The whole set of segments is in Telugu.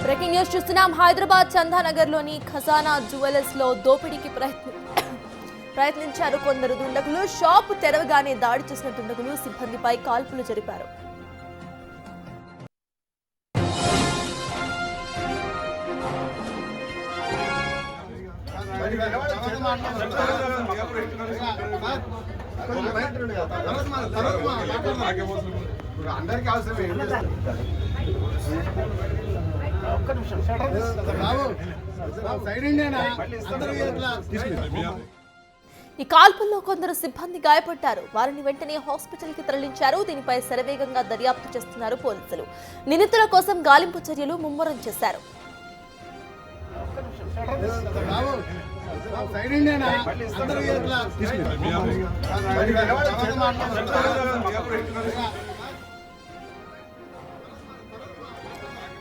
బ్రేకింగ్ న్యూస్ చూస్తున్నాం. హైదరాబాద్ చందానగర్లోని ఖజానా జ్యువెలర్స్ లో దోపిడీకి ప్రయత్నించారు కొందరు దుండగులు. షాప్ తెరవగానే దాడి చేసిన దుండగులు సిబ్బందిపై కాల్పులు జరిపారు. అందరికీ అవసరమే. ఈ కాల్పుల్లో కొందరు సిబ్బంది గాయపడ్డారు. వారిని వెంటనే హాస్పిటల్ కి తరలించారు. దీనిపై శరవేగంగా దర్యాప్తు చేస్తున్నారు పోలీసులు. నిందితుల కోసం గాలింపు చర్యలు ముమ్మరం చేశారు.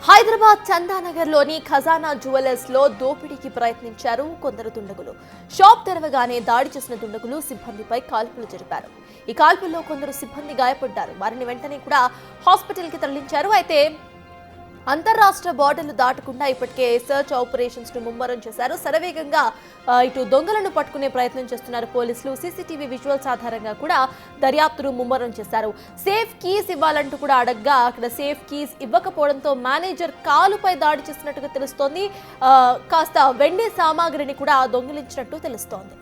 హైదరాబాద్ చందానగర్లోని ఖజానా జ్యువెలర్స్ లో దోపిడీకి ప్రయత్నించారు కొందరు దుండగులు. షాప్ తెరవగానే దాడి చేసిన దుండగులు సిబ్బందిపై కాల్పులు జరిపారు. ఈ కాల్పుల్లో కొందరు సిబ్బంది గాయపడ్డారు. వారిని వెంటనే కూడా హాస్పిటల్ కి తరలించారు. అయితే అంతర్రాష్ట్ర బార్డర్లు దాటకుండా ఇప్పటికే సర్చ్ ఆపరేషన్స్ ను ముమ్మరం చేశారు. శరవేగంగా ఇటు దొంగలను పట్టుకునే ప్రయత్నం చేస్తున్నారు పోలీసులు. సీసీటీవీ విజువల్స్ ఆధారంగా కూడా దర్యాప్తును ముమ్మరం చేశారు. సేఫ్ కీస్ ఇవ్వాలంటూ కూడా అడగ్గా అక్కడ సేఫ్ కీస్ ఇవ్వకపోవడంతో మేనేజర్ కాలుపై దాడి చేసినట్టుగా తెలుస్తోంది. కాస్త వెండి సామాగ్రిని కూడా దొంగిలించినట్టు తెలుస్తోంది.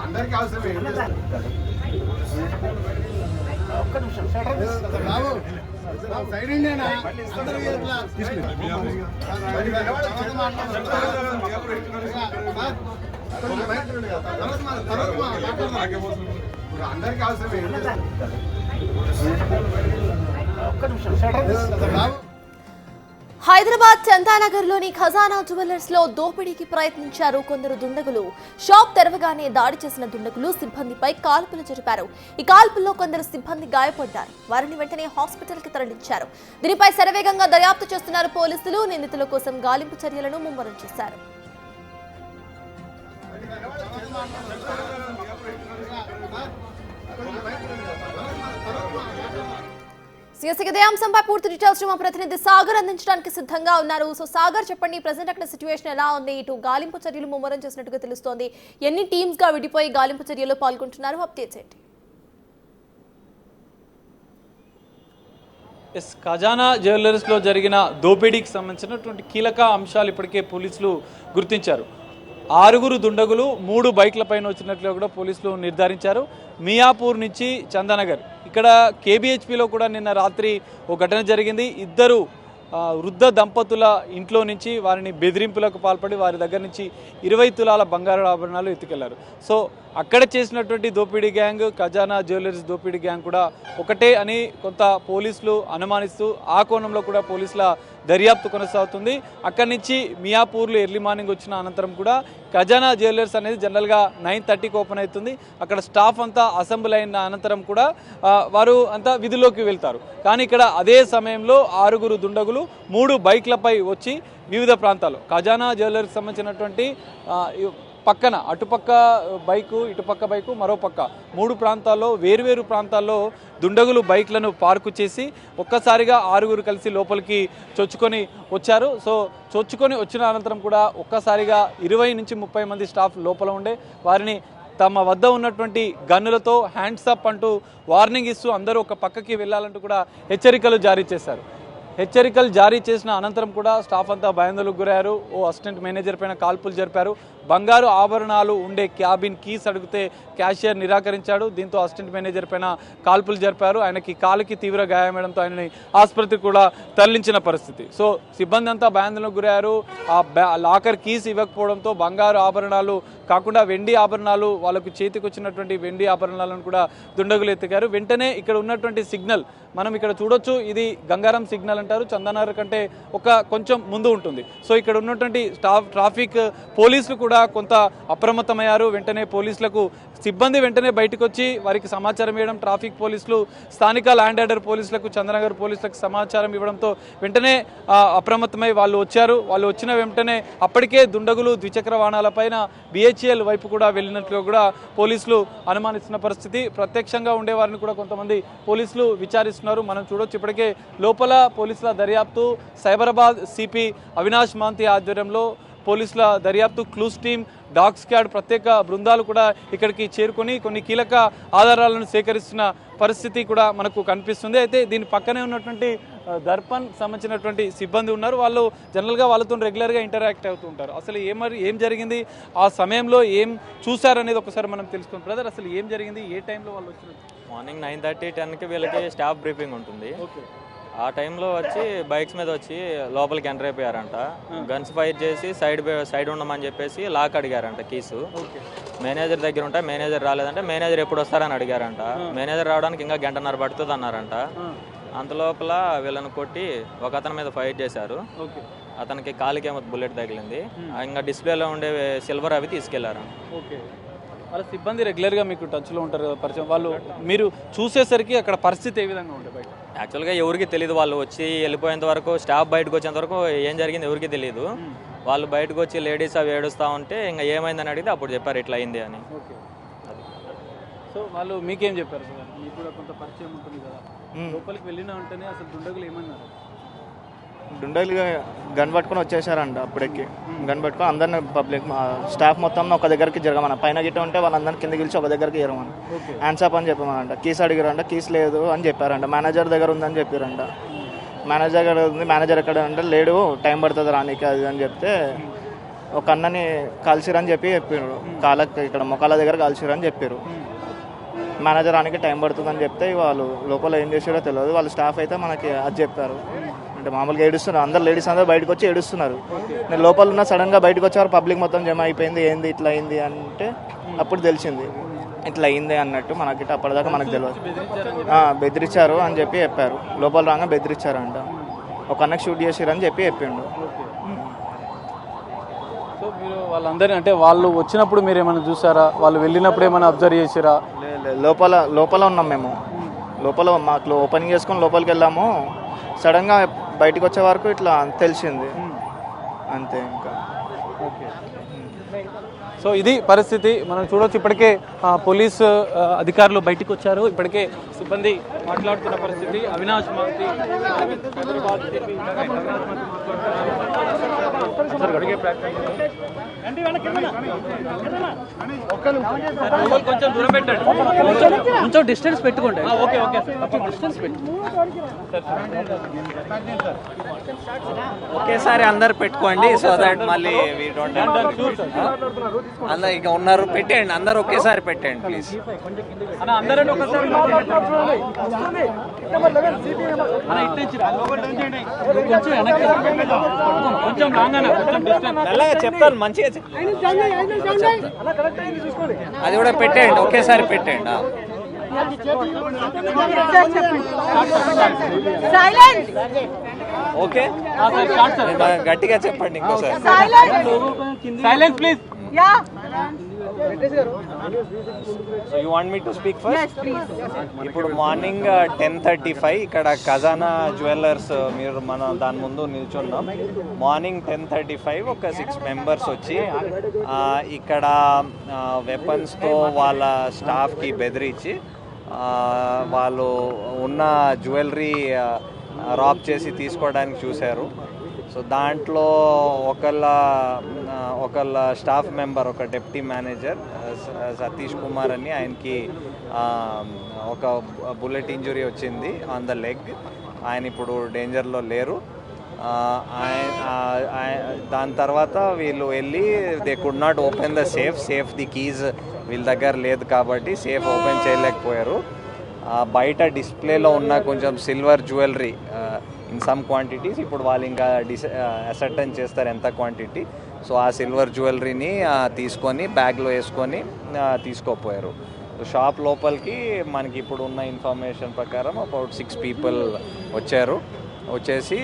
అందరికీ అవసరమే. అందరికీ అవసరమే. హైదరాబాద్ చందానగర్లోని ఖజానా జ్యువెలర్స్ లో దోపిడీకి ప్రయత్నించారు కొందరు దుండగులు. షాప్ తెరవగానే దాడి చేసిన దుండగులు సిబ్బందిపై కాల్పులు జరిపారు. ఈ కాల్పుల్లో కొందరు సిబ్బంది గాయపడ్డారు. వారిని వెంటనే హాస్పిటల్ కి తరలించారు. దీనిపై శరవేగంగా దర్యాప్తు చేస్తున్నారు పోలీసులు. నిందితుల కోసం గాలింపు చర్యలను ముమ్మరం చేశారు. ఇదే అంశంపై పూర్తి డీటెయిల్స్ మా ప్రతినిధి సాగర్ అందించడానికి సిద్ధంగా ఉన్నారు. సో సాగర్, చెప్పండి, ప్రజెంట్ అక్కడ సిచ్యువేషన్ ఎలా ఉంది? ఇటు గాలింపు చర్యలు ముమ్మరం చేసినట్టుగా తెలుస్తోంది. ఎన్ని టీమ్స్ గా విడిపోయి గాలింపు చర్యల్లో పాల్గొంటున్నారు? అప్డేట్స్ ఏంటి? ఖజానా జ్యువెలర్స్లో జరిగిన దోపిడీకి సంబంధించినటువంటి కీలక అంశాలు ఇప్పటికే పోలీసులు గుర్తించారు. 6 దుండగులు 3 బైక్లపైన వచ్చినట్లు కూడా పోలీసులు నిర్ధారించారు. మియాపూర్ నుంచి చందానగర్ ఇక్కడ కేబిహెచ్పిలో కూడా నిన్న రాత్రి ఒక ఘటన జరిగింది. 2 వృద్ధ దంపతుల ఇంట్లో నుంచి వారిని బెదిరింపులకు పాల్పడి వారి దగ్గర నుంచి 20 తులాల బంగారు ఆభరణాలు ఎత్తుకెళ్లారు. సో అక్కడ చేసినటువంటి దోపిడీ గ్యాంగ్, ఖజానా జ్యువెలర్స్ దోపిడీ గ్యాంగ్ కూడా ఒకటే అని కొంత పోలీసులు అనుమానిస్తూ ఆ కోణంలో కూడా పోలీసుల దర్యాప్తు కొనసాగుతుంది. అక్కడి నుంచి మియాపూర్లో ఎర్లీ మార్నింగ్ వచ్చిన అనంతరం కూడా ఖజానా జ్యువెలర్స్ అనేది జనరల్గా 9:30కి ఓపెన్ అవుతుంది. అక్కడ స్టాఫ్ అంతా అసెంబ్లీ అయిన అనంతరం కూడా వారు అంతా విధుల్లోకి వెళ్తారు. కానీ ఇక్కడ అదే సమయంలో 6 దుండగులు 3 బైక్లపై వచ్చి వివిధ ప్రాంతాల్లో ఖజానా జ్యువెలర్స్కి సంబంధించినటువంటి పక్కన అటుపక్క బైకు, ఇటుపక్క బైకు, మరో పక్క 3 ప్రాంతాల్లో వేరువేరు ప్రాంతాల్లో దుండగులు బైక్లను పార్కు చేసి ఒక్కసారిగా 6 కలిసి లోపలికి చొచ్చుకొని వచ్చారు. సో చొచ్చుకొని వచ్చిన అనంతరం కూడా ఒక్కసారిగా 20 నుంచి 30 మంది స్టాఫ్ లోపల ఉండే వారిని తమ వద్ద ఉన్నటువంటి గన్నులతో హ్యాండ్స్ అప్ అంటూ వార్నింగ్ ఇస్తూ అందరూ ఒక పక్కకి వెళ్ళాలంటూ కూడా హెచ్చరికలు జారీ చేశారు. హెచ్చరికలు జారీ చేసిన అనంతరం కూడా స్టాఫ్ అంతా భయాందోళనకు గురయ్యారు. ఓ అసిస్టెంట్ మేనేజర్ పైన కాల్పులు జరిపారు. బంగారు ఆభరణాలు ఉండే క్యాబిన్ కీస్ అడిగితే క్యాషియర్ నిరాకరించాడు. దీంతో అసిస్టెంట్ మేనేజర్ పైన కాల్పులు జరిపారు. ఆయనకి కాలుకి తీవ్ర గాయమేయడంతో ఆయనని ఆసుపత్రికి కూడా తరలించిన పరిస్థితి. సో సిబ్బంది అంతా భయాందోళనకు గురయ్యారు. ఆ లాకర్ కీస్ ఇవ్వకపోవడంతో బంగారు ఆభరణాలు కాకుండా వెండి ఆభరణాలు, వాళ్ళకు చేతికి వచ్చినటువంటి వెండి ఆభరణాలను కూడా దుండగులు ఎత్తుకారు. వెంటనే ఇక్కడ ఉన్నటువంటి సిగ్నల్ మనం ఇక్కడ చూడొచ్చు. ఇది గంగారం సిగ్నల్ అంటారు. చందానగర్ కంటే కొంచెం ముందు ఉంటుంది. సో ఇక్కడ ఉన్నటువంటి ట్రాఫిక్ పోలీసులు కూడా కొంత అప్రమత్తమయ్యారు. వెంటనే పోలీసులకు సిబ్బంది వెంటనే బయటకు వచ్చి వారికి సమాచారం ఇవ్వడం, ట్రాఫిక్ పోలీసులు స్థానిక ల్యాండ్ ఆర్డర్ పోలీసులకు, చంద్రనగర్ పోలీసులకు సమాచారం ఇవ్వడంతో వెంటనే అప్రమత్తమై వాళ్ళు వచ్చారు. వాళ్ళు వచ్చిన వెంటనే అప్పటికే దుండగులు ద్విచక్ర వాహనాలపైన BHEL వైపు కూడా వెళ్ళినట్లుగా కూడా పోలీసులు అనుమానిస్తున్న పరిస్థితి. ప్రత్యక్షంగా ఉండేవారిని కూడా కొంతమంది పోలీసులు విచారిస్తున్నారు. మనం చూడొచ్చు ఇప్పటికే లోపల పోలీసుల దర్యాప్తు సైబరాబాద్ సిపి అవినాష్ మాంతి ఆధ్వర్యంలో పోలీసుల దర్యాప్తు క్లూస్ టీమ్, డాగ్ స్క్వాడ్ ప్రత్యేక బృందాలు కూడా ఇక్కడికి చేరుకొని కొన్ని కీలక ఆధారాలను సేకరిస్తున్న పరిస్థితి కూడా మనకు కనిపిస్తుంది. అయితే దీని పక్కనే ఉన్నటువంటి దర్పణ్ సంబంధించినటువంటి సిబ్బంది ఉన్నారు. వాళ్ళు జనరల్గా వాళ్ళతో రెగ్యులర్గా ఇంటరాక్ట్ అవుతూ ఉంటారు. అసలు ఏం జరిగింది, ఆ సమయంలో ఏం చూశారనేది ఒకసారి మనం తెలుసుకుంటాం. బ్రదర్, అసలు ఏం జరిగింది, ఏ టైంలో వాళ్ళు వచ్చినారు? మార్నింగ్ 9:30, 10కి వీళ్ళకి స్టాఫ్ బ్రీఫింగ్ ఉంటుంది. ఆ టైంలో వచ్చి బైక్స్ మీద వచ్చి లోపలికి ఎంటర్ అయిపోయారంట. గన్స్ ఫైర్ చేసి సైడ్ ఉండమని చెప్పేసి లాక్ అడిగారంట, కీసు. మేనేజర్ దగ్గర ఉంటే మేనేజర్ రాలేదంటే మేనేజర్ ఎప్పుడు వస్తారని అడిగారంట. మేనేజర్ రావడానికి ఇంకా గంటన్నర పడుతుంది అన్నారంట. అంత లోపల వీళ్ళని కొట్టి ఒక అతని మీద ఫైర్ చేశారు. అతనికి కాలికేమో బుల్లెట్ తగిలింది. ఇంకా డిస్ప్లేలో ఉండే సిల్వర్ అవి తీసుకెళ్లారు. వాళ్ళ సిబ్బంది రెగ్యులర్గా మీకు టచ్లో ఉంటారు కదా, పరిచయం. వాళ్ళు మీరు చూసేసరికి అక్కడ పరిస్థితి ఏ విధంగా ఉండే బయట? యాక్చువల్గా ఎవరికి తెలియదు. వాళ్ళు వచ్చి వెళ్ళిపోయేంత వరకు, స్టాఫ్ బయటకు వచ్చేంత వరకు ఏం జరిగింది ఎవరికి తెలియదు. వాళ్ళు బయటకు వచ్చి లేడీస్ అవి ఏడుస్తూ ఉంటే ఇంకా ఏమైందని అడిగితే అప్పుడు చెప్పారు ఇట్లా అయింది అని. సో వాళ్ళు మీకేం చెప్పారు? మీకు కూడా కొంత పరిచయం ఉంటుంది కదా, లోపలికి వెళ్ళినా ఉంటేనే అసలు దుండగులు ఏమన్నారు? దుండగులు గన్ పట్టుకొని వచ్చేసారంట. అప్పటికి గన్ పట్టుకొని అందరిని పబ్లిక్ స్టాఫ్ మొత్తం ఒక దగ్గరికి జరగమని, పైన గిట్ట ఉంటే వాళ్ళందరినీ కింద గెలిచి ఒక దగ్గరికి జరగమని ఆన్సప్ అని చెప్పమనంట. కీస్ అడిగారంట, కీస్ లేదు అని చెప్పారంట. మేనేజర్ దగ్గర ఉందని చెప్పారంట. మేనేజర్ దగ్గర ఉంది, మేనేజర్ ఎక్కడ అంటే లేడు, టైం పడుతుంది రానికి అది అని చెప్తే ఒక అన్నని కాల్చిరని చెప్పారు. కాళ్ళకి ఇక్కడ మొక్కల దగ్గర కాల్చిరని చెప్పారు. మేనేజర్ రానికి టైం పడుతుందని చెప్తే వాళ్ళు లోపల ఏం చేసారో తెలియదు. వాళ్ళ స్టాఫ్ అయితే మనకి అది చెప్పారు. అంటే మామూలుగా ఏడుస్తున్నారు, అందరు లేడీస్ అందరూ బయటకు వచ్చి ఏడుస్తున్నారు. నేను లోపల ఉన్న సడన్గా బయటకు వచ్చారు, పబ్లిక్ మొత్తం జమ అయిపోయింది. ఏంది ఇట్లా అయింది అంటే అప్పుడు తెలిసింది ఇట్లా అయింది అన్నట్టు. మనకి అప్పటిదాకా మనకు తెలియదు. బెదిరించారు అని చెప్పి చెప్పారు. లోపల రాగా బెదిరించారంట. ఒక అన్నకు షూట్ చేసారని చెప్పి చెప్పిండు. సో మీరు వాళ్ళందరినీ అంటే వాళ్ళు వచ్చినప్పుడు మీరు ఏమైనా చూసారా? వాళ్ళు వెళ్ళినప్పుడు ఏమైనా అబ్జర్వ్ చేసారా? లోపల ఉన్నాం మేము. లోపల మాకు ఓపెనింగ్ చేసుకొని లోపలికి వెళ్ళాము. సడన్గా బయటకు వచ్చే వరకు ఇట్లా తెలిసింది అంతే. ఇంకా సో ఇది పరిస్థితి మనం చూడవచ్చు. ఇప్పటికే పోలీసు అధికారులు బయటకు వచ్చారు. ఇప్పటికే సిబ్బంది మాట్లాడుతున్న పరిస్థితి. అవినాష్ మాంతి కొంచెం దూరం పెట్టండి, కొంచెం డిస్టెన్స్ పెట్టుకోండి. ఓకే ఓకే డిస్టెన్స్ పెట్టి ఒకేసారి అందరు పెట్టుకోండి. సో దట్ మళ్ళీ అందరు ఇక ఉన్నారు పెట్టండి, అందరు ఒకేసారి పెట్టండి ప్లీజ్. మెల్లగా చెప్తాను, మంచిగా అది కూడా పెట్టండి, ఒకేసారి పెట్టండి. ఓకే గట్టిగా చెప్పండి ఇంకోసారి. Silence please. So you want me to speak first? ఇప్పుడు మార్నింగ్ 10:35 ఇక్కడ ఖజానా జ్యువెలర్స్, మీరు మనం దాని ముందు నిల్చున్నాం. మార్నింగ్ 10:35 ఒక 6 మెంబర్స్ వచ్చి ఇక్కడ వెపన్స్తో వాళ్ళ స్టాఫ్కి బెదిరించి వాళ్ళు ఉన్న జ్యువెలరీ రాబ్ చేసి తీసుకోవడానికి చూశారు. సో దాంట్లో ఒకళ్ళ స్టాఫ్ మెంబర్, ఒక డెప్యూటీ మేనేజర్ సతీష్ కుమార్ అని, ఆయనకి ఒక బుల్లెట్ ఇంజురీ వచ్చింది ఆన్ ద లెగ్. ఆయన ఇప్పుడు డేంజర్లో లేరు. దాని తర్వాత వీళ్ళు వెళ్ళి they could not open the safe the keys వీళ్ళ దగ్గర లేదు కాబట్టి సేఫ్ ఓపెన్ చేయలేకపోయారు. బయట డిస్ప్లేలో ఉన్న కొంచెం silver jewellery in some quantities ఇప్పుడు వాళ్ళు ఇంకా అసర్టైన్ చేస్తారు ఎంత క్వాంటిటీ. సో ఆ సిల్వర్ జ్యువెలరీని తీసుకొని బ్యాగ్లో వేసుకొని తీసుకోపోయారు. షాప్ లోపలికి మనకి ఇప్పుడు ఉన్న ఇన్ఫర్మేషన్ ప్రకారం అబౌట్ 6 పీపుల్ వచ్చేసి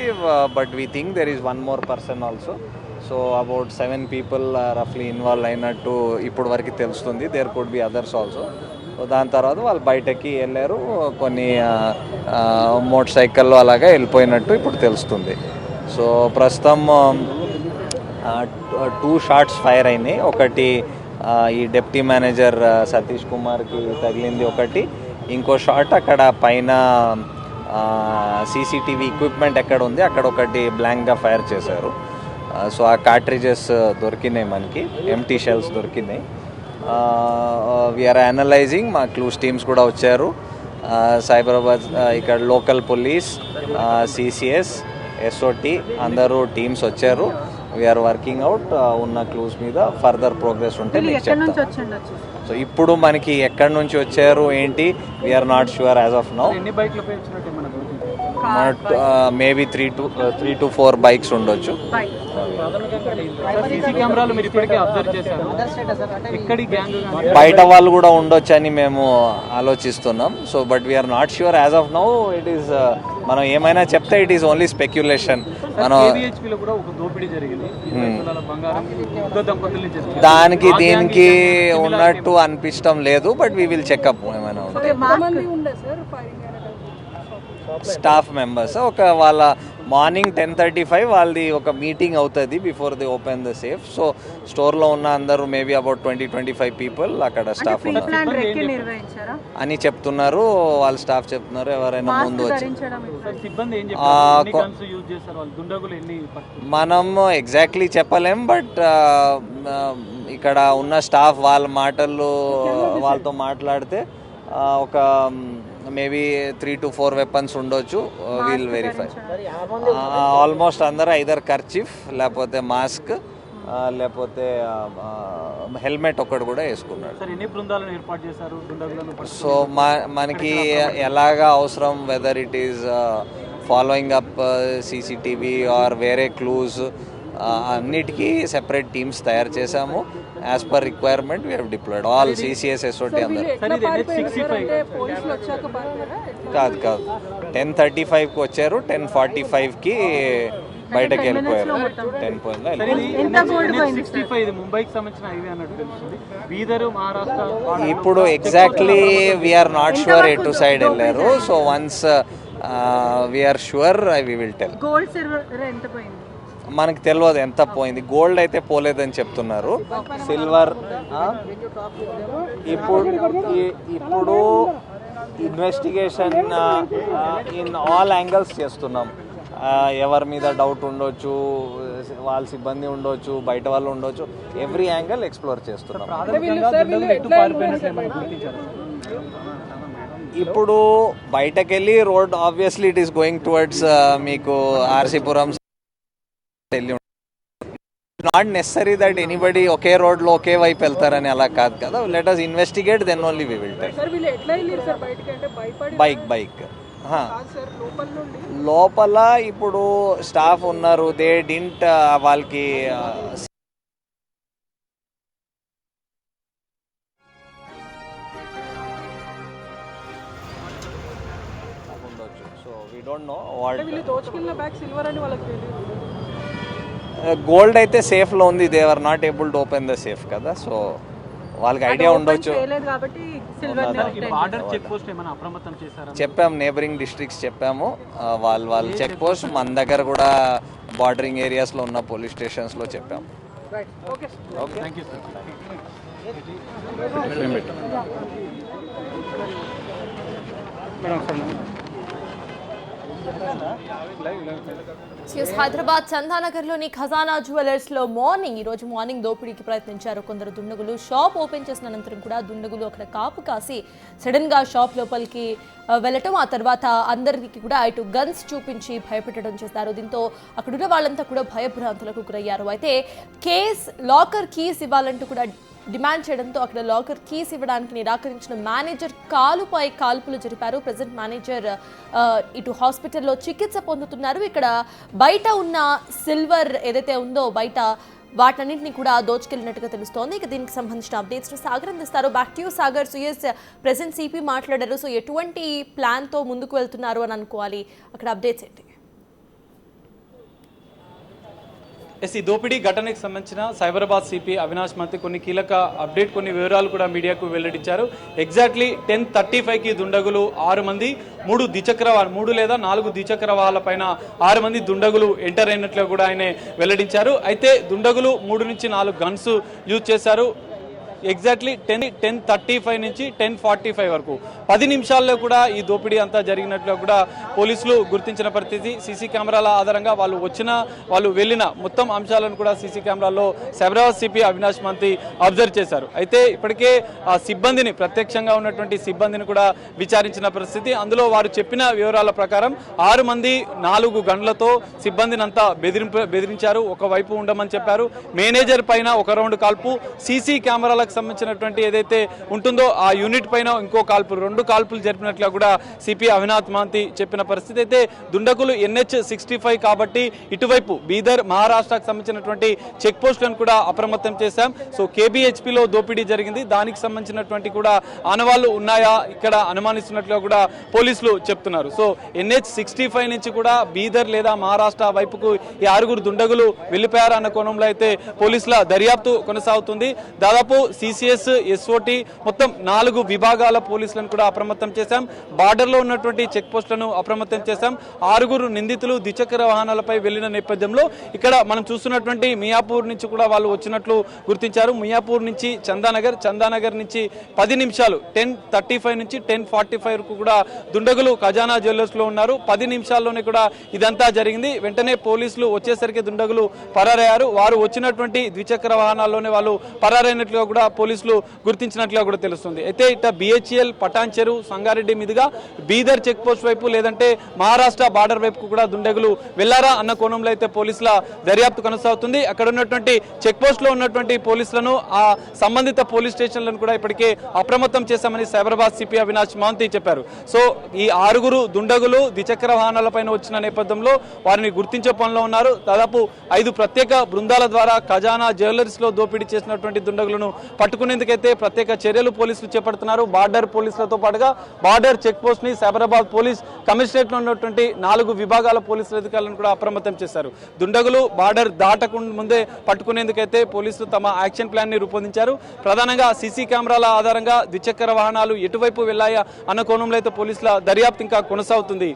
but we think there is 1 more person also. So about 7 people రఫ్లీ ఇన్వాల్వ్ అయినట్టు ఇప్పుడు వరకు తెలుస్తుంది. There could be others also. So దాని తర్వాత వాళ్ళు బయటకి వెళ్ళారు, కొన్ని మోటార్ సైకిల్లో అలాగా వెళ్ళిపోయినట్టు ఇప్పుడు తెలుస్తుంది. సో ప్రస్తుతం 2 shots ఫైర్ అయినాయి. ఒకటి ఈ డెప్యూటీ మేనేజర్ సతీష్ కుమార్కి తగిలింది ఒకటి, ఇంకో షాట్ అక్కడ పైన సీసీటీవీ ఎక్విప్మెంట్ ఎక్కడ ఉంది అక్కడ ఒకటి బ్లాంక్గా ఫైర్ చేశారు. సో ఆ కార్ట్రిజెస్ దొరికినాయి, మనకి ఎంటీ షెల్స్ దొరికినాయి. వీఆర్ అనలైజింగ్, మా క్లూస్ టీమ్స్ కూడా వచ్చారు. సైబరాబాద్ ఇక్కడ లోకల్ పోలీస్, సిసిఎస్, ఎస్ఓటి అందరూ టీమ్స్ వచ్చారు. వీఆర్ వర్కింగ్ అవుట్ ఉన్న క్లూస్ మీద ఫర్దర్ ప్రోగ్రెస్ ఉంటే మీకు చెప్తాం. సో ఇప్పుడు మనకి ఎక్కడి నుంచి వచ్చారు ఏంటి we're not sure as of now. Maybe 3 to 4 bikes ఉండొచ్చు. బయట వాళ్ళు కూడా ఉండొచ్చు అని మేము ఆలోచిస్తున్నాం. So but we're not sure as of now. It is మనం ఏమైనా చెప్తే ఇట్ ఈస్ ఓన్లీ స్పెక్యులేషన్. మనం దానికి దీనికి ఉన్నట్టు అనిపించడం లేదు, బట్ వీ విల్ చెక్అప్ ఏమైనా ఉంటే. స్టాఫ్ మెంబర్స్ ఒక వాళ్ళ మార్నింగ్ 10:35 వాళ్ళది ఒక మీటింగ్ అవుతుంది before the open the safe. So స్టోర్లో ఉన్న అందరూ మేబీ అబౌట్ 20-25 people అక్కడ స్టాఫ్ ఉన్నారు అని చెప్తున్నారు. వాళ్ళ స్టాఫ్ చెప్తున్నారు ఎవరైనా ముందు వచ్చి. మనం ఎగ్జాక్ట్లీ చెప్పలేం, బట్ ఇక్కడ ఉన్న స్టాఫ్ వాళ్ళ మాటలు వాళ్ళతో మాట్లాడితే ఒక మేబీ 3 to 4 weapons ఉండొచ్చు. We'll verify. ఆల్మోస్ట్ అందరూ ఐదర్ కర్చీఫ్ లేకపోతే మాస్క్ లేకపోతే హెల్మెట్ ఒకటి కూడా వేసుకున్నాడు. సో మనకి ఎలాగా అవసరం, whether it is following up CCTV or వేరే క్లూస్, అన్నిటికీ సెపరేట్ టీమ్స్ తయారు చేశాము. As per requirement we have deployed all CCS SOT అందరూ. కాదు 10:35కి వచ్చారు, 10:45కి బయటకు వెళ్ళిపోయారు. 10 point ఇప్పుడు ఎగ్జాక్ట్లీ వీఆర్ నాట్ షూర్ ఎటు సైడ్ వెళ్ళారు. So once we're sure we will tell. మనకు తెలియదు ఎంత పోయింది. గోల్డ్ అయితే పోలేదని చెప్తున్నారు. సిల్వర్ ఇప్పుడు ఇన్వెస్టిగేషన్ ఇన్ ఆల్ యాంగిల్స్ చేస్తున్నాం. ఎవరి మీద డౌట్ ఉండొచ్చు, వాళ్ళ సిబ్బంది ఉండొచ్చు, బయట వాళ్ళు ఉండొచ్చు, ఎవ్రీ యాంగిల్ ఎక్స్ప్లోర్ చేస్తున్నాం. ఇప్పుడు బయటకెళ్ళి road obviously it is going towards మీకు RC Puram. Not necessary that anybody ఒకే రోడ్లో ఒకే వైపు వెళ్తారని అలా కాదు కదా. Let us investigate, then only we will tell. Bike లోపల ఇప్పుడు స్టాఫ్ ఉన్నారు. దే డింట్ వాళ్ళకి ఉండొచ్చు. So we don't know what. Gold అయితే సేఫ్లో ఉంది. They are not able to open the safe కదా. సో వాళ్ళకి ఐడియా ఉండొచ్చు. చెప్పాము, నేబరింగ్ డిస్ట్రిక్ట్స్ చెప్పాము. వాళ్ళు చెక్ పోస్ట్ మన దగ్గర కూడా బార్డరింగ్ ఏరియాస్లో ఉన్న పోలీస్ స్టేషన్స్లో చెప్పాము. హైదరాబాద్ చందానగర్లోని ఖజానా జ్యువెలర్స్ లో ఈరోజు మార్నింగ్ దోపిడీకి ప్రయత్నించారు కొందరు దుండగులు. షాప్ ఓపెన్ చేసిన అనంతరం కూడా దుండగులు అక్కడ కాపు కాసి సడన్ గా షాప్ లోపలికి వెళ్ళటం, ఆ తర్వాత అందరికి కూడా ఇటు గన్స్ చూపించి భయపెట్టడం చేశారు. దీంతో అక్కడున్న వాళ్ళంతా కూడా భయభ్రాంతులకు గురయ్యారు. అయితే లాకర్ కీస్ ఇవ్వాలంటూ కూడా డిమాండ్ చేయడంతో అక్కడ లాకర్ కీస్ ఇవ్వడానికి నిరాకరించిన మేనేజర్ కాలుపై కాల్పులు జరిపారు. ప్రెజెంట్ మేనేజర్ ఇటు హాస్పిటల్లో చికిత్స పొందుతున్నారు. ఇక్కడ బయట ఉన్న సిల్వర్ ఏదైతే ఉందో బయట వాటన్నింటినీ కూడా దోచుకెళ్ళినట్టుగా తెలుస్తోంది. ఇక దీనికి సంబంధించిన అప్డేట్స్ సాగర్ అందిస్తారు. Back to you Sagar. సుయస్ ప్రెజెంట్ సిపి మాట్లాడారు. సో ఎటువంటి ప్లాన్తో ముందుకు వెళ్తున్నారు అని అనుకోవాలి, అక్కడ అప్డేట్స్ ఏంటి? ఈ దోపిడీ ఘటనకు సంబంధించిన సైబరాబాద్ సిపి అవినాష్ మంత్రి కొన్ని కీలక అప్డేట్, కొన్ని వివరాలు కూడా మీడియాకు వెల్లడించారు. ఎగ్జాక్ట్లీ 10:35కి దుండగులు 6 మంది 3 లేదా 4 ద్విచక్ర వాహనాల పైన 6 మంది దుండగులు ఎంటర్ అయినట్లు కూడా ఆయన వెల్లడించారు. అయితే దుండగులు 3 నుంచి 4 గన్స్ యూజ్ చేశారు. ఎగ్జాక్ట్లీ 10:35 నుంచి 10:45 వరకు 10 నిమిషాల్లో కూడా ఈ దోపిడీ అంతా జరిగినట్లు కూడా పోలీసులు గుర్తించిన పరిస్థితి. సీసీ కెమెరాల ఆధారంగా వాళ్ళు వెళ్ళిన మొత్తం అంశాలను కూడా సీసీ కెమెరాల్లో సైబరాబాద్ సిపి అవినాష్ మంత్రి అబ్జర్వ్ చేశారు. అయితే ఇప్పటికే ఆ సిబ్బందిని, ప్రత్యక్షంగా ఉన్నటువంటి సిబ్బందిని కూడా విచారించిన పరిస్థితి. అందులో వారు చెప్పిన వివరాల ప్రకారం 6 మంది 4 గన్లతో సిబ్బందిని అంతా బెదిరించారు. ఒకవైపు ఉండమని చెప్పారు. మేనేజర్ పైన ఒక రౌండ్ కాల్పు, సీసీ కెమెరాలకు సంబంధించినటువంటి ఏదైతే ఉంటుందో ఆ యూనిట్ పైన ఇంకో కాల్పు, 2 కాల్పులు జరిపినట్లుగా కూడా సిపి అవినాష్ మంత్రి చెప్పిన పరిస్థితి. అయితే దుండగులు NH-65 కాబట్టి ఇటువైపు బీదర్, మహారాష్ట్రకు సంబంధించినటువంటి చెక్ పోస్టులను కూడా అప్రమత్తం చేశాం. సో KBHPలో దోపిడీ జరిగింది, దానికి సంబంధించినటువంటి కూడా ఆనవాళ్లు ఉన్నాయా ఇక్కడ అనుమానిస్తున్నట్లుగా కూడా పోలీసులు చెప్తున్నారు. సో NH-65 నుంచి కూడా బీదర్ లేదా మహారాష్ట్ర వైపుకు ఈ 6 దుండగులు వెళ్లిపోయారన్న కోణంలో అయితే పోలీసుల దర్యాప్తు కొనసాగుతుంది. దాదాపు CCS, SOT మొత్తం 4 విభాగాల పోలీసులను కూడా అప్రమత్తం చేశాం. బార్డర్లో ఉన్నటువంటి చెక్ పోస్టులను అప్రమత్తం చేశాం. 6 నిందితులు ద్విచక్ర వాహనాలపై వెళ్లిన నేపథ్యంలో ఇక్కడ మనం చూస్తున్నటువంటి మియాపూర్ నుంచి కూడా వాళ్ళు వచ్చినట్లు గుర్తించారు. మియాపూర్ నుంచి చందానగర్ నుంచి 10 నిమిషాలు 10:35 నుంచి 10:45 వరకు కూడా దుండగులు ఖజానా జ్యువెలర్స్ లో ఉన్నారు. 10 నిమిషాల్లోనే కూడా ఇదంతా జరిగింది. వెంటనే పోలీసులు వచ్చేసరికి దుండగులు పరారయ్యారు. వారు వచ్చినటువంటి ద్విచక్ర వాహనాల్లోనే వాళ్ళు పరారైనట్లుగా కూడా పోలీసులు గుర్తించినట్లుగా కూడా తెలుస్తుంది. అయితే ఇట BHEL, పటాన్ చెరు, సంగారెడ్డి మీదుగా బీదర్ చెక్ పోస్ట్ వైపు లేదంటే మహారాష్ట్ర బార్డర్ వైపు కూడా దుండగులు వెళ్లారా అన్న కోణంలో అయితే పోలీసుల దర్యాప్తు కొనసాగుతుంది. అక్కడ ఉన్నటువంటి చెక్ పోస్ట్ లో ఉన్నటువంటి పోలీసులను, ఆ సంబంధిత పోలీస్ స్టేషన్లను కూడా ఇప్పటికే అప్రమత్తం చేశామని సైబరాబాద్ సిపి అవినాష్ మంత్రి చెప్పారు. సో ఈ 6 దుండగులు ద్విచక్ర వాహనాలపైన వచ్చిన నేపథ్యంలో వారిని గుర్తించే పనిలో ఉన్నారు. దాదాపు 5 ప్రత్యేక బృందాల ద్వారా ఖజానా జ్యువెలర్స్ లో దోపిడీ చేసినటువంటి దుండగులను పట్టుకునేందుకైతే ప్రత్యేక చర్యలు పోలీసులు చేపడుతున్నారు. బార్డర్ పోలీసులతో పాటుగా బార్డర్ చెక్ పోస్ట్ ని సైబరాబాద్ పోలీస్ కమిషనరేట్ లో ఉన్నటువంటి 4 విభాగాల పోలీసుల అధికారులను కూడా అప్రమత్తం చేశారు. దుండగులు బార్డర్ దాటకుండా ముందే పట్టుకునేందుకైతే పోలీసులు తమ యాక్షన్ ప్లాన్ ని రూపొందించారు. ప్రధానంగా సీసీ కెమెరాల ఆధారంగా ద్విచక్ర వాహనాలు ఎటువైపు వెళ్లాయా అన్న కోణంలో అయితే పోలీసుల దర్యాప్తు ఇంకా కొనసాగుతుంది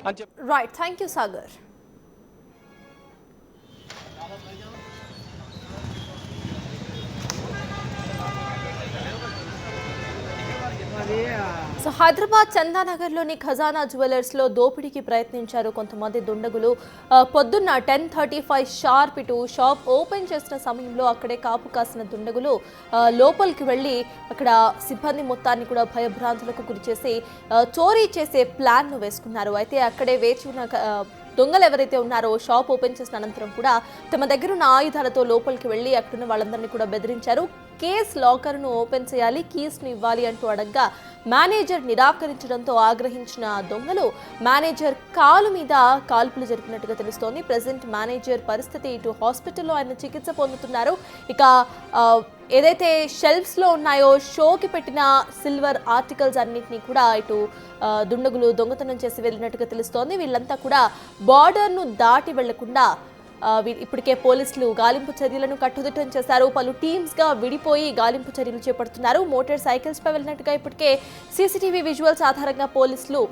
అని చెప్పి. Right, thank you Sagar. So Hyderabad చందానగర్లోని ఖజానా జ్యువెలర్స్ లో దోపిడీకి ప్రయత్నించారు కొంతమంది దుండగులు. పొద్దున్న 10:35 షార్ప్ ఇటు షాప్ ఓపెన్ చేసిన సమయంలో అక్కడే కాపు కాసిన దుండగులు లోపలికి వెళ్ళి అక్కడ సిబ్బంది మొత్తాన్ని కూడా భయభ్రాంతులకు గురి చేసి చోరీ చేసే ప్లాన్ను వేసుకున్నారు. అయితే అక్కడే వేచి ఉన్న దొంగలు ఎవరైతే ఉన్నారో షాప్ ఓపెన్ చేసిన అనంతరం కూడా తమ దగ్గర ఉన్న ఆయుధాలతో లోపలికి వెళ్ళి అక్కడున్న వాళ్ళందరినీ కూడా బెదిరించారు. కేస్ లాకర్ను ఓపెన్ చేయాలి, కీస్ను ఇవ్వాలి అంటూ అడగ్గా మేనేజర్ నిరాకరించడంతో ఆగ్రహించిన దొంగలు మేనేజర్ కాలు మీద కాల్పులు జరిపినట్టుగా తెలుస్తోంది. ప్రెసెంట్ మేనేజర్ పరిస్థితి ఇటు హాస్పిటల్లో ఆయన చికిత్స పొందుతున్నారు. ఇక ఏదైతే షెల్ఫ్స్ లో ఉన్నాయో షోకి పెట్టిన సిల్వర్ ఆర్టికల్స్ అన్నింటినీ కూడా ఇటు దుండగులు దొంగతనం చేసి వెళ్ళినట్టుగా తెలుస్తోంది. వీళ్ళంతా కూడా బార్డర్ను దాటి వెళ్లకుండా ఇప్పటికే పోలీసులు గాలింపు చర్యలను కట్టుదిట్టం చేశారు. పలు టీమ్స్ గా విడిపోయి గాలింపు చర్యలు చేపడుతున్నారు. మోటార్ సైకిల్స్ పై వెళ్ళినట్టుగా ఇప్పటికే CCTV విజువల్స్ ఆధారంగా పోలీసులు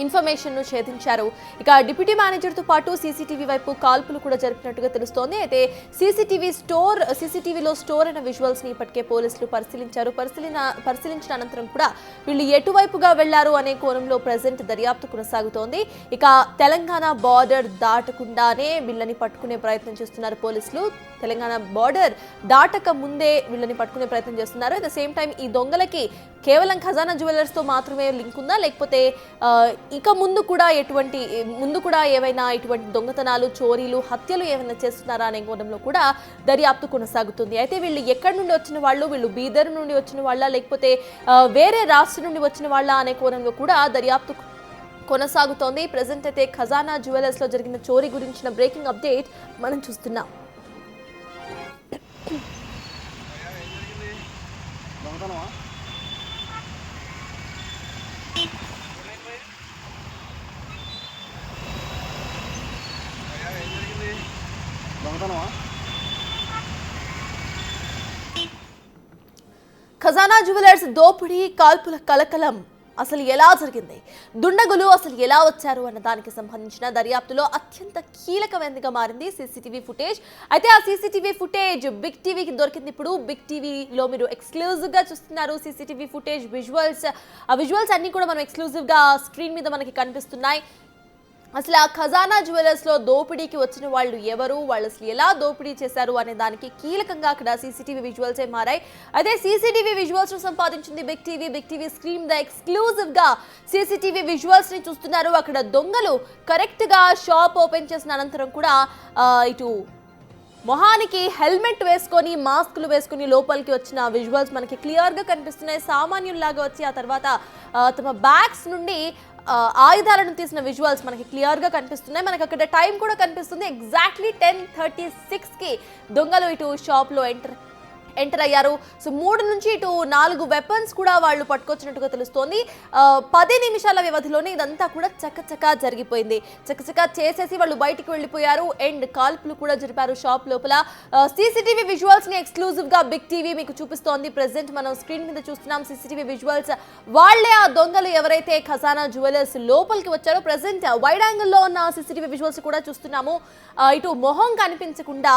ఇన్ఫర్మేషన్ ను ఛేదించారు. ఇక డిప్యూటీ మేనేజర్ తో పాటు CCTV వైపు కాల్పులు కూడా జరిపినట్టుగా తెలుస్తోంది. అయితే CCTVలో స్టోర్ అయిన విజువల్స్ ని ఇప్పటికే పోలీసులు పరిశీలించిన అనంతరం కూడా వీళ్ళు ఎటువైపుగా వెళ్లారు అనే కోణంలో ప్రెసెంట్ దర్యాప్తు కొనసాగుతోంది. ఇక తెలంగాణ బార్డర్ దాటకుండానే వీళ్ళని పట్టుకునే ప్రయత్నం చేస్తున్నారు పోలీసులు. తెలంగాణ బార్డర్ దాటక ముందే వీళ్ళని పట్టుకునే ప్రయత్నం చేస్తున్నారు. అట్ ద సేమ్ టైం ఈ దొంగలకి కేవలం ఖజానా జ్యువెలర్స్ తో మాత్రమే లింక్ ఉందా, లేకపోతే ఇక ముందు కూడా ఏవైనా ఇటువంటి దొంగతనాలు, చోరీలు, హత్యలు ఏమైనా చేస్తున్నారా అనే కోణంలో కూడా దర్యాప్తు కొనసాగుతుంది. అయితే వీళ్ళు ఎక్కడి నుండి వచ్చిన వాళ్ళు, వీళ్ళు బీదర్ నుండి వచ్చిన వాళ్ళ, లేకపోతే వేరే రాష్ట్రం నుండి వచ్చిన వాళ్ళ అనే కోణంలో కూడా దర్యాప్తు కొనసాగుతోంది. ప్రెసెంట్ అయితే ఖజానా జ్యువెలర్స్ లో జరిగిన చోరీ గురించిన బ్రేకింగ్ అప్డేట్ మనం చూస్తున్నాం. ఖజానా జ్యువెలర్స్ దోపిడీ కాల్పుల కలకలం అసలు ఎలా జరిగింది, దుండగులు అసలు ఎలా వచ్చారు అన్న దానికి సంబంధించిన దర్యాప్తులో అత్యంత కీలకమైనదిగా మారింది సీసీటీవీ ఫుటేజ్. అయితే ఆ సీసీటీవీ ఫుటేజ్ బిగ్ టీవీకి దొరికింది. ఇప్పుడు బిగ్ టీవీలో మీరు ఎక్స్క్లూజివ్ గా చూస్తున్నారు సీసీటీవీ ఫుటేజ్ విజువల్స్. ఆ విజువల్స్ అన్ని కూడా మనం ఎక్స్క్లూజివ్ గా స్క్రీన్ మీద మనకి కనిపిస్తున్నాయి. అసలు ఆ ఖజానా జ్యువెలర్స్ లో దోపిడీకి వచ్చిన వాళ్ళు ఎవరు, వాళ్ళు అసలు ఎలా దోపిడీ చేశారు అనే దానికి కీలకంగా అక్కడ సీసీటీవీ విజువల్సే మారాయి. అదే సీసీటీవీ విజువల్స్ ను సంపాదించింది బిగ్ టీవీ స్క్రీన్ మీద ఎక్స్క్లూజివ్ గా సీసీటీవీ విజువల్స్ ని చూస్తున్నారు. అక్కడ దొంగలు కరెక్ట్ గా షాప్ ఓపెన్ చేసిన అనంతరం కూడా ఇటు మొహానికి హెల్మెట్ వేసుకొని మాస్కులు వేసుకొని లోపలికి వచ్చిన విజువల్స్ మనకి క్లియర్ గా కనిపిస్తున్నాయి. సామాన్యుల్లాగా వచ్చి ఆ తర్వాత తమ బ్యాగ్స్ నుండి ఆయుధాలను తీసిన విజువల్స్ మనకి క్లియర్ గా కనిపిస్తున్నాయి. మనకి అక్కడ టైం కూడా కనిపిస్తుంది. ఎగ్జాక్ట్లీ 10:36కి దొంగలు ఇటు షాప్ లో ఎంటర్ అయ్యారు. సో 3 నుంచి ఇటు 4 వెపన్స్ కూడా వాళ్ళు పట్టుకొచ్చినట్టుగా తెలుస్తోంది. 10 నిమిషాల వ్యవధిలోనే ఇదంతా కూడా చకచకా జరిగిపోయింది. చకచకా చేసేసి వాళ్ళు బయటికి వెళ్ళిపోయారు. అండ్ కాల్పులు కూడా జరిపారు షాప్ లోపల. సీసీటీవీ విజువల్స్ ని ఎక్స్క్లూజివ్ గా బిగ్ టీవీ మీకు చూపిస్తోంది. ప్రెసెంట్ మనం స్క్రీన్ మీద చూస్తున్నాం సీసీటీవీ విజువల్స్. వాళ్లే ఆ దొంగలు ఎవరైతే ఖజానా జ్యువెలర్స్ లోపలికి వచ్చారో ప్రెసెంట్ వైడ్ యాంగిల్ లో ఉన్న సీసీటీవీ విజువల్స్ కూడా చూస్తున్నాము. ఇటు మొహం కనిపించకుండా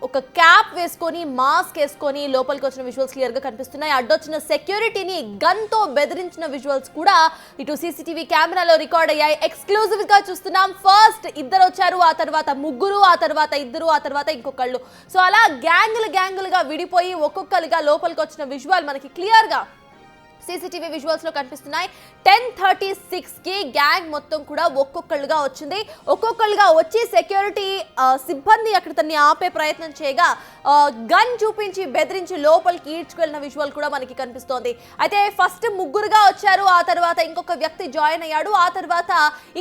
ఒక క్యాప్ వేసుకొని మాస్క్ వేసుకొని లోపలికి వచ్చిన విజువల్స్ క్లియర్ గా కనిపిస్తున్నాయి. అడ్డొచ్చిన సెక్యూరిటీని గన్ తో బెదిరించిన విజువల్స్ కూడా ఇటు సీసీటీవీ కెమెరాలో రికార్డ్ అయ్యాయి. ఎక్స్క్లూజివ్ గా చూస్తున్నాం. ఫస్ట్ 2 వచ్చారు, ఆ తర్వాత 3, ఆ తర్వాత 2, ఆ తర్వాత ఇంకొకళ్ళు. సో అలా గ్యాంగులుగా విడిపోయి ఒక్కొక్కరుగా లోపలికి వచ్చిన విజువల్ మనకి క్లియర్ గా సీసీటీవీ విజువల్స్ లో కనిపిస్తున్నాయి. 10:36కి గ్యాంగ్ మొత్తం కూడా ఒక్కొక్కళ్ళుగా వచ్చింది. ఒక్కొక్కళ్ళుగా వచ్చి సెక్యూరిటీ సిబ్బంది అక్కడ తన్ని ఆపే ప్రయత్నం చేయగా గన్ చూపించి బెదిరించి లోపలికి ఈడ్చుకెళ్ళిన విజువల్ కూడా మనకి కనిపిస్తోంది. అయితే ఫస్ట్ 3గా వచ్చారు, ఆ తర్వాత ఇంకొక వ్యక్తి జాయిన్ అయ్యాడు, ఆ తర్వాత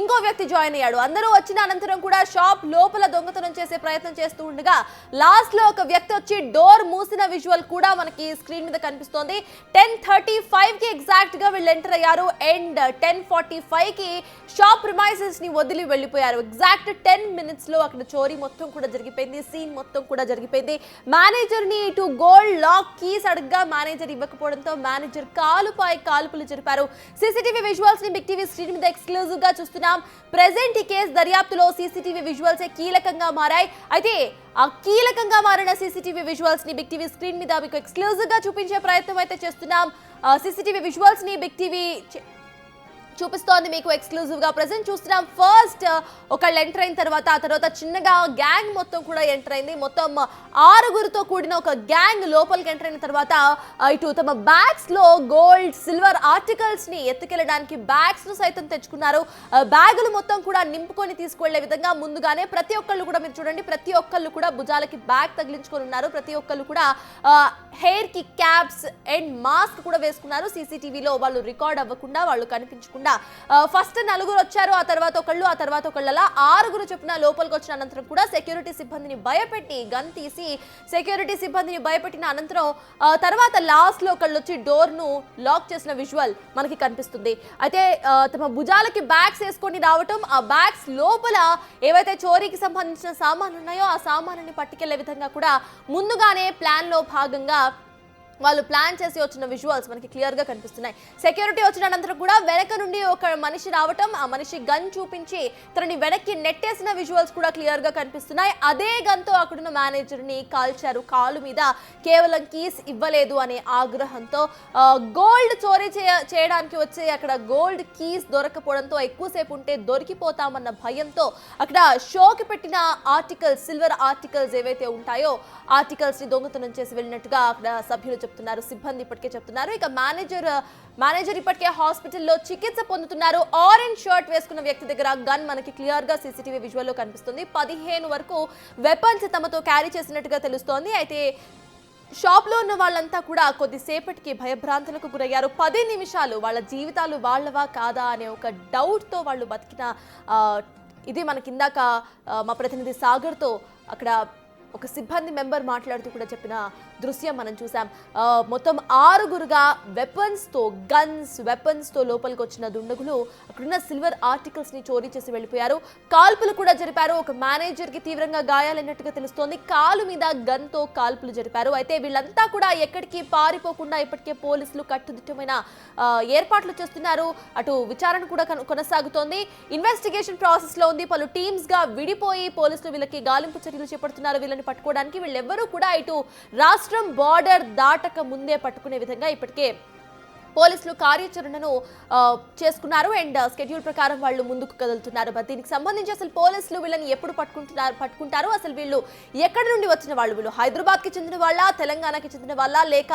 ఇంకో వ్యక్తి జాయిన్ అయ్యాడు. అందరూ వచ్చిన అనంతరం కూడా షాప్ లోపల దొంగతనం చేసే ప్రయత్నం చేస్తూ ఉండగా లాస్ట్ లో ఒక వ్యక్తి వచ్చి డోర్ మూసిన విజువల్ కూడా మనకి స్క్రీన్ మీద కనిపిస్తోంది. 10:35కి ఎగ్జాక్ట్ గా వీళ్ళు ఎంటర్ అయ్యారు. అండ్ 10:45కి షాప్ ప్రిమైసెస్ ని వదిలి వెళ్ళిపోయారు. ఎగ్జాక్ట్ 10 minutes లో అక్కడ చోరీ మొత్తం కూడా జరిగిపోయింది. సీన్ మొత్తం కూడా జరిగిపోయింది. మేనేజర్ ని ఇటు గోల్డ్ లాక్ కీస్ అడగ్గా మేనేజర్ ఇవ్వకపోవడంతో మేనేజర్ కాలుపై కాల్పులు జరిపారు. సీసీటీవీ విజువల్స్ ని బిగ్ టీవీ స్క్రీన్ మీద ఎక్స్క్లూజివ్ గా చూస్తున్నాం. ప్రెసెంట్ ఈ కేసు దర్యాప్తులో సీసీటీవీ విజువల్స్ కీలకంగా మారాయి. అయితే ఆ కీలకంగా మారిన సీసీటీవీ విజువల్స్ ని బిగ్ టీవీ స్క్రీన్ మీద మీకు ఎక్స్క్లూజివ్ గా చూపించే ప్రయత్నం అయితే చేస్తున్నాం. సీసీటీవీ విజువల్స్ ని బిగ్ టీవీ చూపిస్తోంది మీకు ఎక్స్క్లూజివ్ గా. ప్రెసెంట్ చూస్తున్నాం. ఫస్ట్ ఒకళ్ళు ఎంటర్ అయిన తర్వాత ఆ తర్వాత చిన్నగా గ్యాంగ్ మొత్తం కూడా ఎంటర్ అయింది. మొత్తం 6గురితో కూడిన ఒక గ్యాంగ్ లోపలికి ఎంటర్ అయిన తర్వాత ఇటు తమ బ్యాగ్స్ లో గోల్డ్ సిల్వర్ ఆర్టికల్స్ ని ఎత్తుకెళ్ళడానికి బ్యాగ్స్ ను సైతం తెచ్చుకున్నారు. బ్యాగులు మొత్తం కూడా నింపుకొని తీసుకువెళ్లే విధంగా ముందుగానే ప్రతి ఒక్కళ్ళు కూడా మీరు చూడండి, ప్రతి ఒక్కళ్ళు కూడా భుజాలకి బ్యాగ్ తగిలించుకొని ఉన్నారు. ప్రతి ఒక్కళ్ళు కూడా హెయిర్ కి క్యాప్స్ అండ్ మాస్క్ కూడా వేసుకున్నారు. సీసీటీవీలో వాళ్ళు రికార్డ్ అవ్వకుండా, వాళ్ళు కనిపించకుండా ఫస్ట్ 4 వచ్చారు, ఆ తర్వాత ఒకళ్ళు, ఆ తర్వాత ఒకళ్ళు, అలా 6 చొప్పున లోపలికి వచ్చిన అనంతరం కూడా సెక్యూరిటీ సిబ్బందిని భయపెట్టి గన్ తీసి సెక్యూరిటీ సిబ్బందిని భయపెట్టిన అనంతరం తర్వాత లాస్ట్ లో ఒకళ్ళు వచ్చి డోర్ ను లాక్ చేసిన విజువల్ మనకి కనిపిస్తుంది. అయితే తమ భుజాలకి బ్యాగ్స్ వేసుకొని రావటం, ఆ బ్యాగ్స్ లోపల ఏవైతే చోరీకి సంబంధించిన సామాన్లు ఉన్నాయో ఆ సామాన్ని పట్టుకెళ్లే విధంగా కూడా ముందుగానే ప్లాన్ లో భాగంగా వాళ్ళు ప్లాన్ చేసి వచ్చిన విజువల్స్ మనకి క్లియర్ గా కనిపిస్తున్నాయి. సెక్యూరిటీ వచ్చిన అనంతరం కూడా వెనక నుండి ఒక మనిషి రావటం, ఆ మనిషి గన్ చూపించి తనని వెనక్కి నెట్టేసిన విజువల్స్ కూడా క్లియర్ గా కనిపిస్తున్నాయి. అదే గన్ తో అక్కడున్న మేనేజర్ ని కాల్చారు. కాలు మీద కేవలం కీస్ ఇవ్వలేదు అనే ఆగ్రహంతో గోల్డ్ చోరీ చేయడానికి వచ్చే అక్కడ గోల్డ్ కీస్ దొరకపోవడంతో ఎక్కువసేపు ఉంటే దొరికిపోతామన్న భయంతో అక్కడ షోకి పెట్టిన ఆర్టికల్స్, సిల్వర్ ఆర్టికల్స్ ఏవైతే ఉంటాయో ఆర్టికల్స్ ని దొంగతనం చేసి వెళ్ళినట్టుగా అక్కడ సభ్యులు చెప్తున్నారు, సిబ్బంది ఇప్పటికే చెప్తున్నారు. ఇక మేనేజర్ ఇప్పటికే హాస్పిటల్లో చికిత్స పొందుతున్నారు. ఆరెంజ్ షర్ట్ వేసుకున్న వ్యక్తి దగ్గర గన్ మనకి క్లియర్ గా సీసీటీవీ విజువల్ లో కనిపిస్తుంది. 15 వరకు వెపన్స్ తమతో క్యారీ చేసినట్టుగా తెలుస్తోంది. అయితే షాప్ లో ఉన్న వాళ్ళంతా కూడా కొద్దిసేపటికి భయభ్రాంతులకు గురయ్యారు. 10 నిమిషాలు వాళ్ళ జీవితాలు వాళ్ళవా కాదా అనే ఒక డౌట్ తో వాళ్ళు బతికిన ఇది మనకి ఇందాక మా ప్రతినిధి సాగర్ తో అక్కడ ఒక సిబ్బంది మెంబర్ మాట్లాడుతూ కూడా చెప్పిన దృశ్యం మనం చూసాం. మొత్తం 6గురుగా వెపన్స్ తో లోపలికి వచ్చిన దుండగులు అక్కడున్న సిల్వర్ ఆర్టికల్స్ ని చోరీ చేసి వెళ్ళిపోయారు. కాల్పులు కూడా జరిపారు. ఒక మేనేజర్ కి తీవ్రంగా గాయాలైనట్టుగా తెలుస్తోంది. కాలు మీద గన్ తో కాల్పులు జరిపారు. అయితే వీళ్ళంతా కూడా ఎక్కడికి పారిపోకుండా ఇప్పటికే పోలీసులు కట్టుదిట్టమైన ఏర్పాట్లు చేస్తున్నారు. అటు విచారణ కూడా కొనసాగుతోంది. ఇన్వెస్టిగేషన్ ప్రాసెస్ లో ఉంది. పలు టీమ్స్ గా విడిపోయి పోలీసులు వీళ్ళకి గాలింపు చర్యలు చేపడుతున్నారు. వీళ్ళని పట్టుకోవడానికి వీళ్ళెవ్వరూ కూడా ఇటు రాష్ట్రం బార్డర్ దాటక ముందే పట్టుకునే విధంగా ఇప్పటికే పోలీసులు కార్యాచరణను చేసుకున్నారు. అండ్ స్కెడ్యూల్ ప్రకారం వాళ్ళు ముందుకు కదులుతున్నారు. మరి దీనికి సంబంధించి అసలు పోలీసులు వీళ్ళని ఎప్పుడు పట్టుకుంటారు, అసలు వీళ్ళు ఎక్కడి నుండి వచ్చిన వాళ్ళు, వీళ్ళు హైదరాబాద్కి చెందిన వాళ్ళ, తెలంగాణకి చెందిన వాళ్ళ, లేక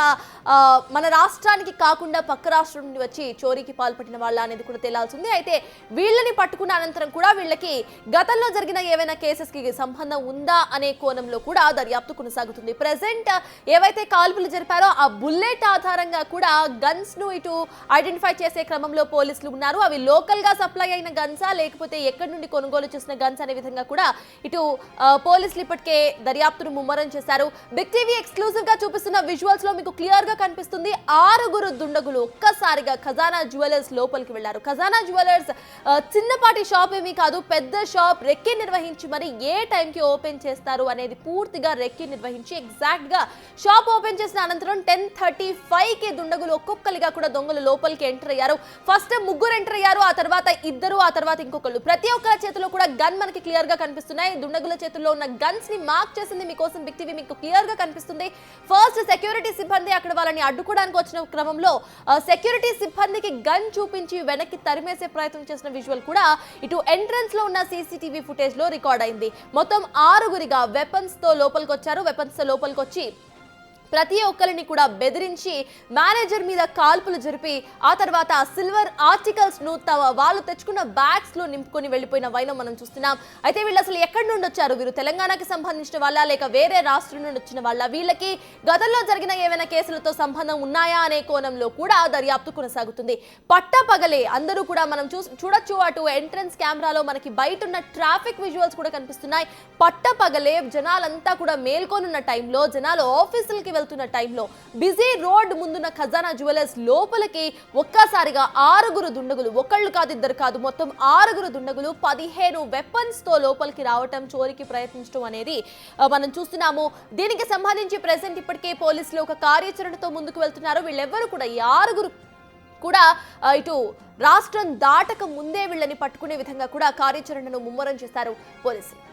మన రాష్ట్రానికి కాకుండా పక్క రాష్ట్రం నుండి వచ్చి చోరీకి పాల్పడిన వాళ్ళ అనేది కూడా తేలాల్సింది. అయితే వీళ్ళని పట్టుకున్న అనంతరం కూడా వీళ్ళకి గతంలో జరిగిన ఏవైనా కేసెస్కి సంబంధం ఉందా అనే కోణంలో కూడా దర్యాప్తు కొనసాగుతుంది. ప్రెసెంట్ ఏవైతే కాల్పులు జరిపారో ఆ బుల్లెట్ ఆధారంగా కూడా గన్స్ ను ఇటు ఐడెంటిఫై చేసే క్రమంలో పోలీసులు ఉన్నారు. అవి లోకల్ గా సప్లై అయిన గన్సా లేకపోతే ఎక్కడి నుండి కొనుగోలు చేసిన గన్స్ అనే విధంగా కూడా ఇటు పోలీసులు ఇప్పటికే దర్యాప్తును ముమ్మరం చేశారు. బిగ్ టీవీ ఎక్స్క్లూజివ్ గా చూపిస్తున్న విజువల్స్ లో మీకు క్లియర్ గా కనిపిస్తుంది 6గురు దుండగులు ఒక్కసారిగా ఖజానా జ్యువెలర్స్ లోపలికి వెళ్లారు. ఖజానా జ్యువెలర్స్ చిన్నపాటి షాప్ ఏమీ కాదు, పెద్ద షాప్. రెక్కి నిర్వహించి మరి ఏ టైంకి ఓపెన్ చేస్తారు అనేది పూర్తిగా రెక్కి నిర్వహించి ఎగ్జాక్ట్ గా షాప్ ఓపెన్ చేసిన అనంతరం 10:35కి దుండగులు ఒక్కొక్కరిగా కూడా దొంగలు లోపలికి ఎంటర్ అయ్యారు. ఫస్ట్ 3 ఎంటర్ అయ్యారు, ఆ తర్వాత 2, ఆ తర్వాత ఇంకొకళ్ళు. ప్రతి ఒక్కరి చేతిలో కూడా గన్ మనకి క్లియర్ గా కనిపిస్తున్నాయి. దుండగుల చేతుల్లో ఉన్న గన్స్ ని మార్క్ చేసింది మీకోసం బిగ్ టీవీ మీకు క్లియర్ గా కనిపిస్తుంది. ఫస్ట్ సెక్యూరిటీ సిబ్బంది అక్కడ వాళ్ళని అడ్డుకోవడానికి వచ్చిన క్రమంలో సెక్యూరిటీ సిబ్బందికి గన్ చూపించి వెనక్కి తరిమేసే ప్రయత్నం చేసిన విజువల్ కూడా ఇటు ఎంట్రన్స్ లో ఉన్న సీసీటీవీ ఫుటేజ్ లో రికార్డ్ అయింది. మొత్తం 6గురిగా వెపన్స్ తో లోపలికి వచ్చారు. వెపన్స్ తో లోపలికి వచ్చి ప్రతి ఒక్కరిని కూడా బెదిరించి మేనేజర్ మీద కాల్పులు జరిపి ఆ తర్వాత సిల్వర్ ఆర్టికల్స్ ను వాళ్ళు తెచ్చుకున్న బ్యాగ్స్ లో నింపుకొని వెళ్ళిపోయిన వైనం మనం చూస్తున్నాం. అయితే వీళ్ళు అసలు ఎక్కడి నుండి వచ్చారు, వీరు తెలంగాణకి సంబంధించిన వాళ్ళ లేక వేరే రాష్ట్రం నుండి వచ్చిన వాళ్ళ, వీళ్ళకి గతంలో జరిగిన ఏమైనా కేసులతో సంబంధం ఉన్నాయా అనే కోణంలో కూడా దర్యాప్తు కొనసాగుతుంది. పట్టపగలే అందరూ కూడా మనం చూడొచ్చు. అటు ఎంట్రన్స్ కెమెరాలో మనకి బయట ఉన్న ట్రాఫిక్ విజువల్స్ కూడా కనిపిస్తున్నాయి. పట్టపగలే జనాలంతా కూడా మేల్కొనున్న టైంలో, జనాలు ఆఫీసులకి వెళ్తున్న టైంలో బిజీ రోడ్ ముందున్న ఖజానా జ్యువెలర్స్ లోపలికి ఒక్కసారిగా 6గురు దుండగులు, ఒకళ్ళు కాదు ఇద్దరు కాదు, మొత్తం 6గురు దుండగులు 15 వెపన్స్ తో లోపలికి రావటం, చోరీకి ప్రయత్నించడం అనేది మనం చూస్తున్నాము. దీనికి సంబంధించి ప్రెసెంట్ ఇప్పటికే పోలీసులు ఒక కార్యాచరణతో ముందుకు వెళ్తున్నారు. వీళ్ళెవ్వరూ కూడా ఈ 6గురు కూడా ఇటు రాష్ట్రం దాటక ముందే వీళ్ళని పట్టుకునే విధంగా కూడా కార్యాచరణను ముమ్మరం చేశారు పోలీసులు.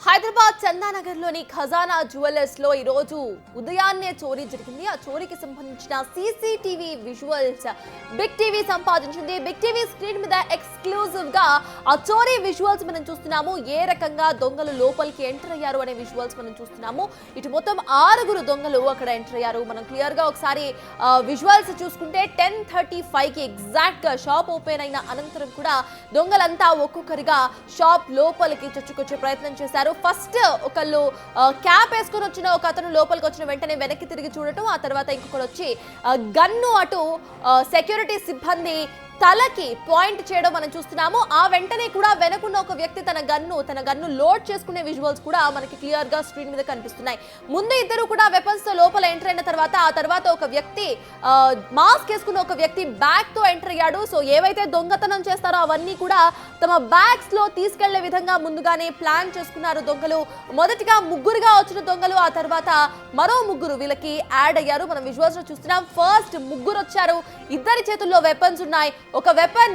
హైదరాబాద్ చందానగర్లోని ఖజానా జ్యువెలర్స్ లో ఈ రోజు ఉదయాన్నే చోరీ జరిగింది. ఆ చోరీకి సంబంధించిన సీసీటీవీ విజువల్స్ బిగ్ టీవీ సంపాదించింది. బిగ్ టీవీ స్క్రీన్ మీద ఎక్స్క్లూజివ్ గా ఆ చోరీ విజువల్స్ మనం చూస్తున్నాము. ఏ రకంగా దొంగలు లోపలికి ఎంటర్ అయ్యారు అనే విజువల్స్ మనం చూస్తున్నాము. ఇటు మొత్తం 6గురు దొంగలు అక్కడ ఎంటర్ అయ్యారు. మనం క్లియర్ గా ఒకసారి విజువల్స్ చూసుకుంటే 10:35కి ఎగ్జాక్ట్ గా షాప్ ఓపెన్ అయిన అనంతరం కూడా దొంగలంతా ఒక్కొక్కరిగా షాప్ లోపలికి చొచ్చుకొచ్చే ప్రయత్నం చేశారు. ఫస్ట్ ఒకళ్ళు క్యాప్ వేసుకొని వచ్చిన ఒక అతను లోపలికి వచ్చిన వెంటనే వెనక్కి తిరిగి చూడటం, ఆ తర్వాత ఇంకొకరు వచ్చి గన్ను అటు సెక్యూరిటీ సిబ్బంది తలకి పాయింట్ చేయడం మనం చూస్తున్నాము. ఆ వెంటనే కూడా వెనకున్న ఒక వ్యక్తి తన గన్ను లోడ్ చేసుకునే విజువల్స్ కూడా మనకి క్లియర్ గా స్క్రీన్ మీద కనిపిస్తున్నాయి. ముందు ఇద్దరు కూడా వెపన్స్ తో లోపల ఎంటర్ అయిన తర్వాత ఆ తర్వాత ఒక వ్యక్తి మాస్క్ వేసుకున్న ఒక వ్యక్తి బ్యాగ్ తో ఎంటర్ అయ్యాడు. సో ఏవైతే దొంగతనం చేస్తారో అవన్నీ కూడా తమ బ్యాగ్స్ లో తీసుకెళ్లే విధంగా ముందుగానే ప్లాన్ చేసుకున్నారు దొంగలు. మొదటిగా 3గురుగా వచ్చిన దొంగలు, ఆ తర్వాత మరో 3గురు వీళ్ళకి యాడ్ అయ్యారు. మనం విజువల్స్ లో చూస్తున్నాం. ఫస్ట్ 3గురు వచ్చారు. ఇద్దరి చేతుల్లో వెపన్స్ ఉన్నాయి. ఒక వెపన్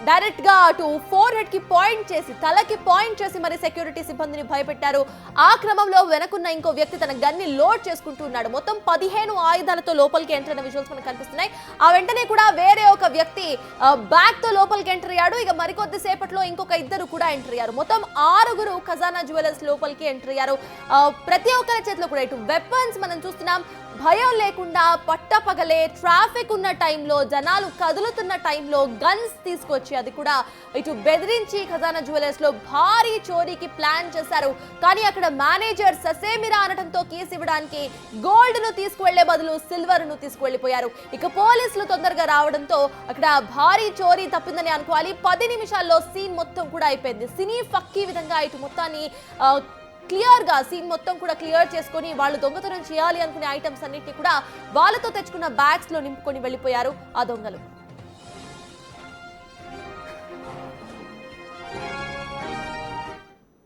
డైరెక్ట్ గా అటు ఫోర్ హెడ్ కి పాయింట్ చేసి తలకి పాయింట్ చేసి మరి సెక్యూరిటీ సిబ్బందిని భయపెట్టారు. ఆ క్రమంలో వెనకున్న ఇంకో వ్యక్తి తన గన్ని లోడ్ చేసుకుంటూ ఉన్నాడు. మొత్తం 15 ఆయుధాలతో లోపలికి ఎంటర్ అయిన విజువల్స్ మనకు కనిపిస్తున్నాయి. ఆ వెంటనే కూడా వేరే ఒక వ్యక్తి బ్యాగ్ తో లోపలికి ఎంటర్ అయ్యాడు. ఇక మరికొద్ది సేపట్లో ఇంకొక ఇద్దరు కూడా ఎంటర్ అయ్యారు. మొత్తం 6 ఖజానా జ్యువెలర్స్ లోపలికి ఎంటర్ అయ్యారు. ప్రతి ఒక్కరి చేతిలో కూడా ఇటు వెపన్స్ మనం చూస్తున్నాం. భయం లేకుండా పట్టపగలే ట్రాఫిక్ ఉన్న టైంలో జనాలు కదులుతున్న టైంలో గన్స్ తీసుకొచ్చి అది కూడా ఇటు బెదిరించి ఖజానా జ్యువెలర్స్ లో భారీ చోరీకి ప్లాన్ చేశారు. కానీ అక్కడ మేనేజర్ ససేమిరా అనడంతో కీస్ ఇవ్వడానికి గోల్డ్ ను తీసుకువెళ్లే బదులు సిల్వర్ ను తీసుకువెళ్లిపోయారు. ఇక పోలీసులు తొందరగా రావడంతో అక్కడ భారీ చోరీ తప్పిందని అనుకోవాలి. 10 నిమిషాల్లో సీన్ మొత్తం కూడా అయిపోయింది. సినీ ఫక్కీ విధంగా ఇటు మొత్తాన్ని క్లియర్ గా సీన్ మొత్తం కూడా క్లియర్ చేసుకొని వాళ్ళు దొంగతనం చేయాలి అనుకునే ఐటమ్స్ అన్నిటిని కూడా వాళ్ళతో తెచ్చుకున్న బ్యాగ్స్ లో నింపుకొని వెళ్ళిపోయారు ఆ దొంగలు.